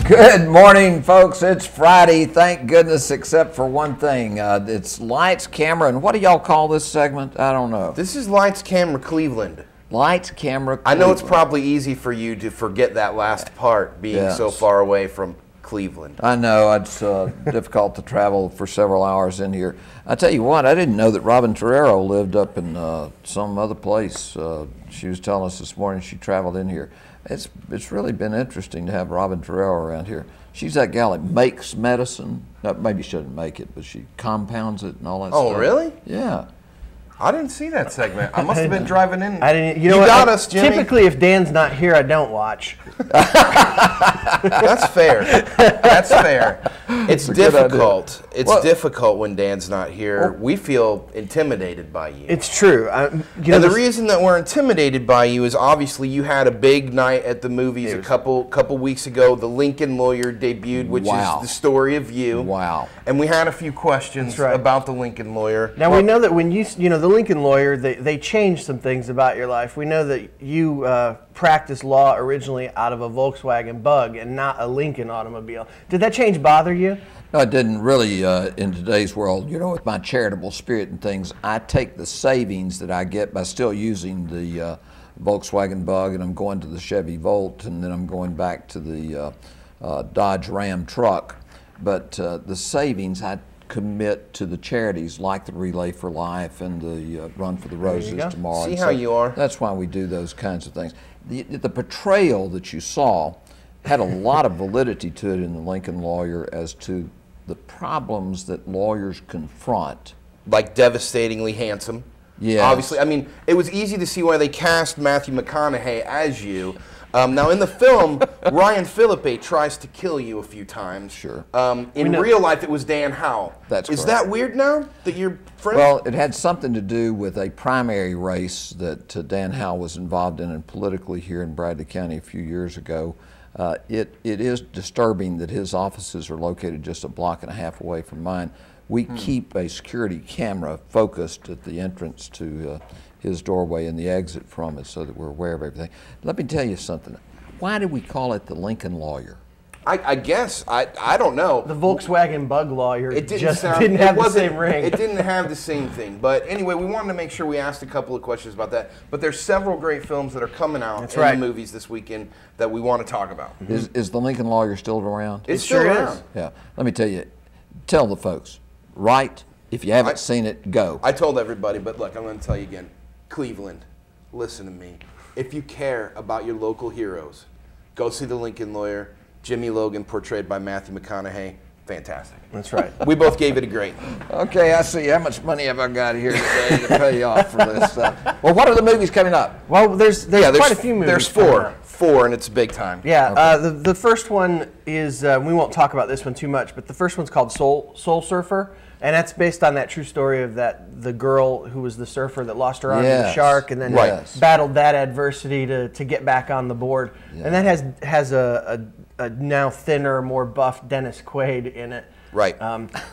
Good morning, folks. It's Friday, thank goodness, except for one thing. It's Lights, Camera, and what do y'all call this segment? I don't know. This is Lights, Camera, Cleveland. Lights, Camera, Cleveland. I know it's probably easy for you to forget that last part, being so far away from Cleveland. I know. It's difficult to travel for several hours in here. I tell you what, I didn't know that Robin Torero lived up in some other place. She was telling us this morning she traveled in here. It's really been interesting to have Robin Torero around here. She's that gal that makes medicine. No, maybe she doesn't make it, but she compounds it and all that stuff. Oh, really? Yeah. I didn't see that segment. I must have been driving in. I didn't. You know what? Got us, Jimmy. Typically, if Dan's not here, I don't watch. That's fair. That's fair. It's difficult. It's difficult when Dan's not here. We feel intimidated by you. It's true. And the reason that we're intimidated by you is obviously you had a big night at the movies a couple weeks ago. The Lincoln Lawyer debuted, which is the story of you. Wow. And we had a few questions about the Lincoln Lawyer. Now we know that when you know the Lincoln Lawyer, they changed some things about your life. We know that you practiced law originally out of a Volkswagen Bug and not a Lincoln automobile. Did that change bother you? No, it didn't really in today's world. You know, with my charitable spirit and things, I take the savings that I get by still using the Volkswagen Bug, and I'm going to the Chevy Volt, and then I'm going back to the Dodge Ram truck. But the savings I commit to the charities like the Relay for Life and the Run for the Roses tomorrow. See how you are. That's why we do those kinds of things. The portrayal that you saw had a lot of validity to it in the Lincoln Lawyer as to the problems that lawyers confront. Like devastatingly handsome. Yeah. Obviously, I mean, it was easy to see why they cast Matthew McConaughey as you. Now, in the film, Ryan Phillippe tries to kill you a few times. Sure. In real life, it was Dan Howell. That's correct. Is that weird now that you're friends? Well, it had something to do with a primary race that Dan Howell was involved in politically here in Bradley County a few years ago. It is disturbing that his offices are located just a block and a half away from mine. We keep a security camera focused at the entrance to his doorway and the exit from it so that we're aware of everything. Let me tell you something. Why did we call it the Lincoln Lawyer? I guess. I don't know. The Volkswagen Bug Lawyer didn't have the same ring. It didn't have the same thing. But anyway, we wanted to make sure we asked a couple of questions about that. But there's several great films that are coming out in the movies this weekend that we want to talk about. Is the Lincoln Lawyer still around? It's still around. Yeah. Let me tell you, tell the folks, if you haven't seen it, go. I told everybody, but look, I'm going to tell you again. Cleveland, listen to me. If you care about your local heroes, go see The Lincoln Lawyer. Jimmy Logan, portrayed by Matthew McConaughey. Fantastic. That's right. We both gave it a great. Okay, I see. How much money have I got here today to pay off for this stuff? Well, what are the movies coming up? Well, there's quite a few movies. There's four, and it's big time. Yeah, the first one is, we won't talk about this one too much, but the first one's called Soul Surfer. And that's based on that true story of the girl who was the surfer that lost her arm to the shark and then battled that adversity to get back on the board. Yeah. And that has a now thinner, more buff Dennis Quaid in it. Right.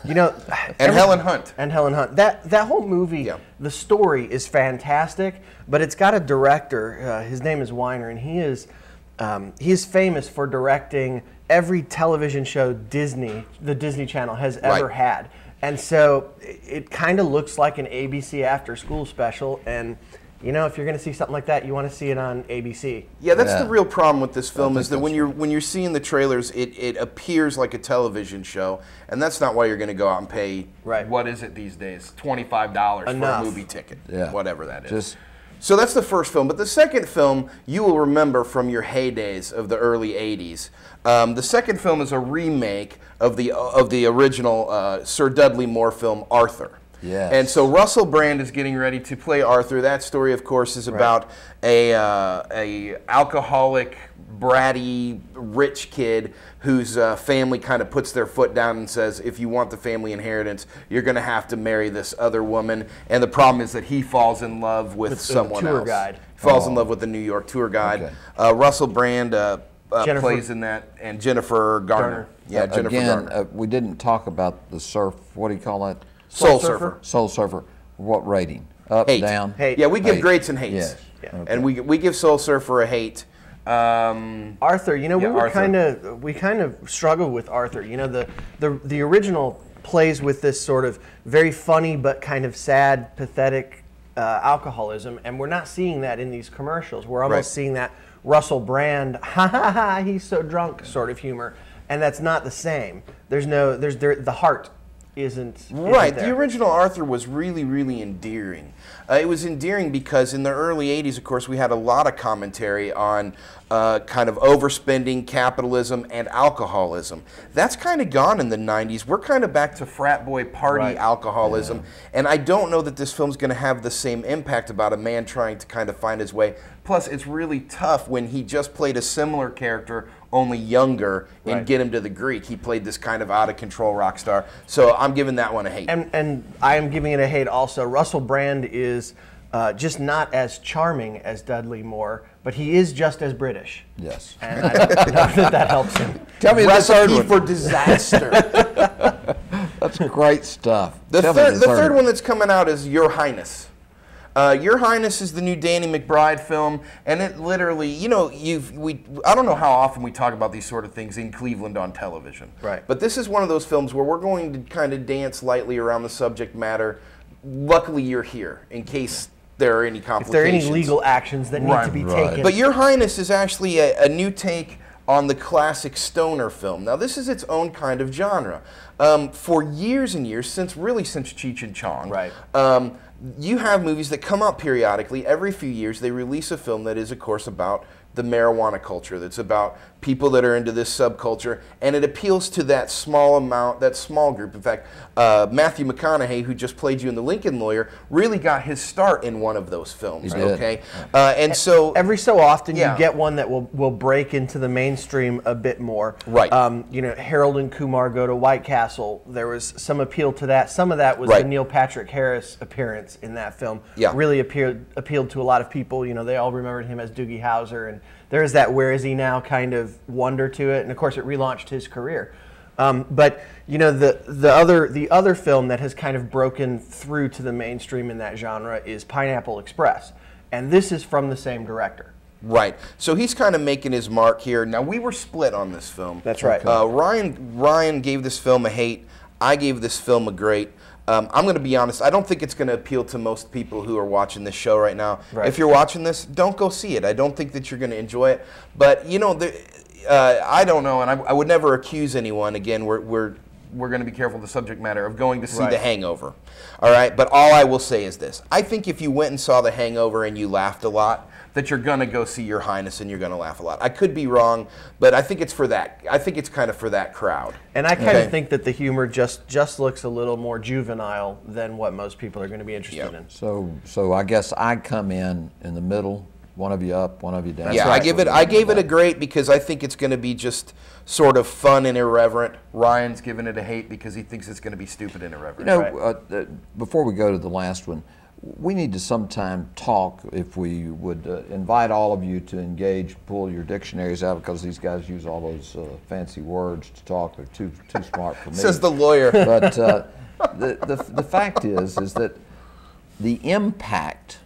You know, and Helen Hunt. And Helen Hunt. That whole movie, the story is fantastic, but it's got a director. His name is Weiner, and he is famous for directing every television show the Disney Channel has ever had. And so it kind of looks like an ABC after school special. And, you know, if you're going to see something like that, you want to see it on ABC. Yeah, that's the real problem with this film is that when you're seeing the trailers, it appears like a television show. And that's not why you're going to go out and pay, what is it these days, $25 for a movie ticket, whatever that is. So that's the first film. But the second film you will remember from your heydays of the early 80s. The second film is a remake of the original Sir Dudley Moore film, Arthur. Yes. And so Russell Brand is getting ready to play Arthur. That story, of course, is about a alcoholic, bratty, rich kid whose family kind of puts their foot down and says, if you want the family inheritance, you're going to have to marry this other woman. And the problem is that he falls in love with someone else. Guide. Falls in love with the New York tour guide. Okay. Russell Brand plays in that, and Jennifer Garner. Yeah, Jennifer Garner. We didn't talk about the surf. What do you call that? Soul Surfer. Soul Surfer. What rating? Up, hate. down? Hate. Yeah, we give grades and hates. Yes. Yeah. Okay. And we give Soul Surfer a hate. Arthur, you know, we kind of struggled with Arthur. You know, the original plays with this sort of very funny but kind of sad, pathetic alcoholism, and we're not seeing that in these commercials. We're almost seeing that Russell Brand, ha ha ha, he's so drunk sort of humor, and that's not the same. The heart isn't right. there. The original Arthur was really, really endearing. It was endearing because in the early 80s, of course, we had a lot of commentary on kind of overspending, capitalism, and alcoholism. That's kind of gone in the 90s. We're kind of back to frat boy party alcoholism, and I don't know that this film's going to have the same impact about a man trying to kind of find his way. Plus, it's really tough when he just played a similar character, only younger, and Get Him to the Greek. He played this kind of out-of-control rock star. So I'm giving that one a hate. And I am giving it a hate also. Russell Brand is just not as charming as Dudley Moore, but he is just as British. Yes. And I don't know that helps him. Tell me the third one. for disaster. That's great stuff. The third one that's coming out is Your Highness. Your Highness is the new Danny McBride film, and it literally, you know, I don't know how often we talk about these sort of things in Cleveland on television. Right. But this is one of those films where we're going to kind of dance lightly around the subject matter. Luckily, you're here in case there are any complications. If there are any legal actions that need to be taken. But Your Highness is actually a new take on the classic stoner film. Now, this is its own kind of genre. For years and years, since Cheech and Chong, you have movies that come out periodically. Every few years, they release a film that is, of course, about the marijuana culture, that's about people that are into this subculture, and it appeals to that small group. In fact, Matthew McConaughey, who just played you in The Lincoln Lawyer, really got his start in one of those films. Okay, and so every so often you get one that will break into the mainstream a bit more. Right. You know, Harold and Kumar Go to White Castle. There was some appeal to that. Some of that was the Neil Patrick Harris appearance in that film. Yeah. Really appealed to a lot of people. You know, they all remembered him as Doogie Howser, and there is that "Where is he now?" kind of wonder to it, and of course it relaunched his career. But you know, the other film that has kind of broken through to the mainstream in that genre is Pineapple Express, and this is from the same director. Right. So he's kind of making his mark here. Now, we were split on this film. That's right. Ryan gave this film a hate. I gave this film a great. I'm going to be honest, I don't think it's going to appeal to most people who are watching this show right now. Right. If you're watching this, don't go see it. I don't think that you're going to enjoy it. But, you know, I don't know, and I would never accuse anyone. Again, we're going to be careful of the subject matter of going to see The Hangover. All right? But all I will say is this. I think if you went and saw The Hangover and you laughed a lot, that you're going to go see Your Highness and you're going to laugh a lot. I could be wrong, but I think it's for that. I think it's kind of for that crowd. And I kind of think that the humor just looks a little more juvenile than what most people are going to be interested in. So I guess I come in the middle. One of you up, one of you down. Yeah, I gave it a great because I think it's going to be just sort of fun and irreverent. Ryan's giving it a hate because he thinks it's going to be stupid and irreverent. You know, before we go to the last one, we need to sometime talk, if we would invite all of you to engage, pull your dictionaries out, because these guys use all those fancy words to talk. They're too smart for me. Says the lawyer. But the fact is that the impact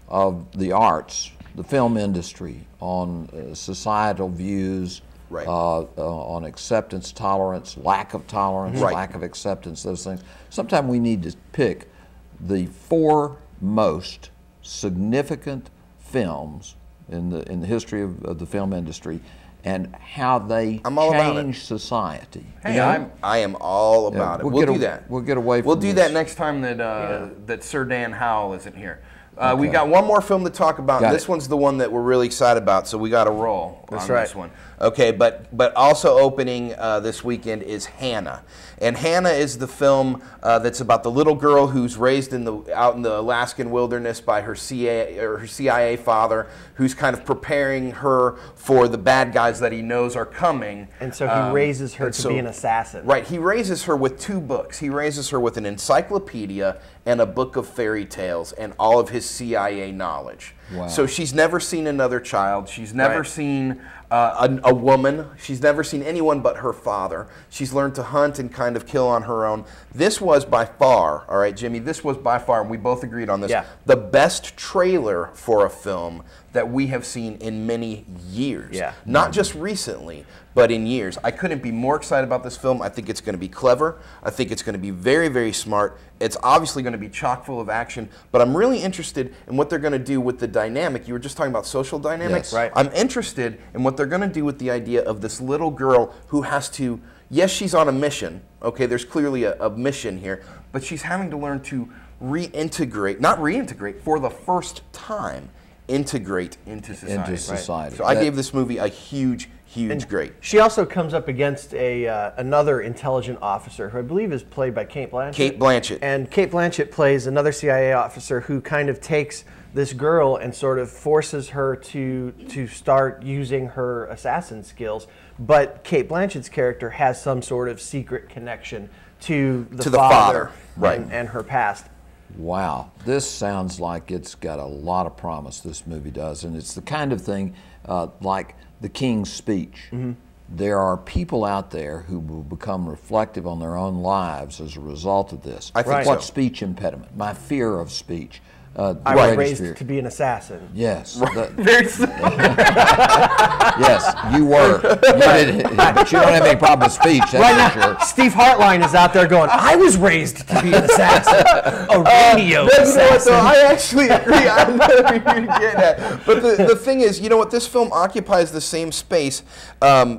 of the arts, the film industry, on societal views, on acceptance, tolerance, lack of tolerance, lack of acceptance, those things. Sometimes we need to pick the 4 most significant films in the history of the film industry and how they change society. Hey, I am all about it. We'll do that. We'll get away from We'll do that next time that Sir Dan Howell isn't here. We got one more film to talk about. This one's the one that we're really excited about, so we got to roll on this one. Okay, but also opening this weekend is Hannah. And Hannah is the film that's about the little girl who's raised out in the Alaskan wilderness by her CIA father, who's kind of preparing her for the bad guys that he knows are coming. And so he raises her to be an assassin. Right, he raises her with 2 books. He raises her with an encyclopedia and a book of fairy tales and all of his CIA knowledge. Wow. So she's never seen another child. She's never seen a woman. She's never seen anyone but her father. She's learned to hunt and kind of kill on her own. This was by far, all right, Jimmy, this was by far, and we both agreed on this, the best trailer for a film that we have seen in many years. Not just recently, but in years. I couldn't be more excited about this film. I think it's going to be clever. I think it's going to be very, very smart. It's obviously going to be chock full of action, but I'm really interested in what they're going to do with the dynamic. You were just talking about social dynamics. Yes. Right. I'm interested in what they're going to do with the idea of this little girl who has to, yes, she's on a mission. Okay, there's clearly a mission here, but she's having to learn to reintegrate, not reintegrate, for the first time, integrate into society. Right. So I gave this movie a huge grade. She also comes up against another intelligent officer who I believe is played by Cate Blanchett. Cate Blanchett. And Cate Blanchett plays another CIA officer who kind of takes this girl and sort of forces her to start using her assassin skills. But Cate Blanchett's character has some sort of secret connection to the father. Right. And her past. Wow, this sounds like it's got a lot of promise, this movie does, and it's the kind of thing like The King's Speech. There are people out there who will become reflective on their own lives as a result of this. I think What speech impediment? My fear of speech. I was raised to be an assassin. Yes. Very similar. Yes, you were. But you don't have any problem with speech, that's right for now, sure. Steve Hartline is out there going, I was raised to be an assassin. A radio assassin. I actually agree. I know you're getting at. But the thing is, you know what? This film occupies the same space.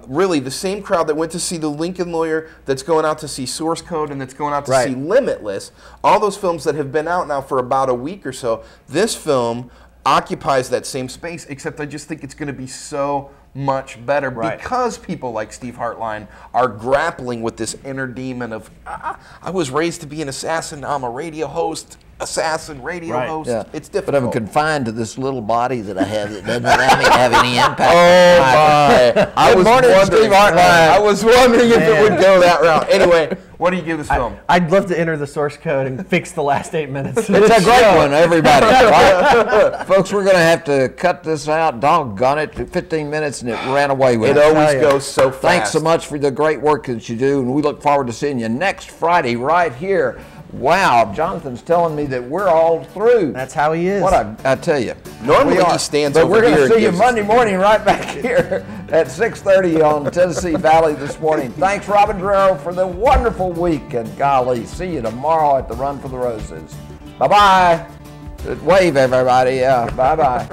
Really, the same crowd that went to see The Lincoln Lawyer, that's going out to see Source Code, and that's going out to see Limitless. All those films that have been out now for about a week or so. This film occupies that same space, except I just think it's going to be so much better because people like Steve Hartline are grappling with this inner demon of, I was raised to be an assassin, now I'm a radio host. Assassin, radio host. Yeah. It's difficult. But I'm confined to this little body that I have that doesn't allow me to have any impact. Oh, my. I was wondering if it would go that route. Anyway, what do you give this film? I'd love to enter the source code and fix the last 8 minutes. It's a great one, everybody. Right? Folks, we're going to have to cut this out. Doggone it, 15 minutes and it ran away with it. It always goes so fast. Thanks so much for the great work that you do, and we look forward to seeing you next Friday right here. Wow, Jonathan's telling me that we're all through. That's how he is. What I tell you. Normally he stands over here. But we're going to see you Monday morning right back here at 6:30 on Tennessee Valley this morning. Thanks, Robin Guerrero, for the wonderful week. And golly, see you tomorrow at the Run for the Roses. Bye-bye. Wave, everybody. Yeah, bye-bye.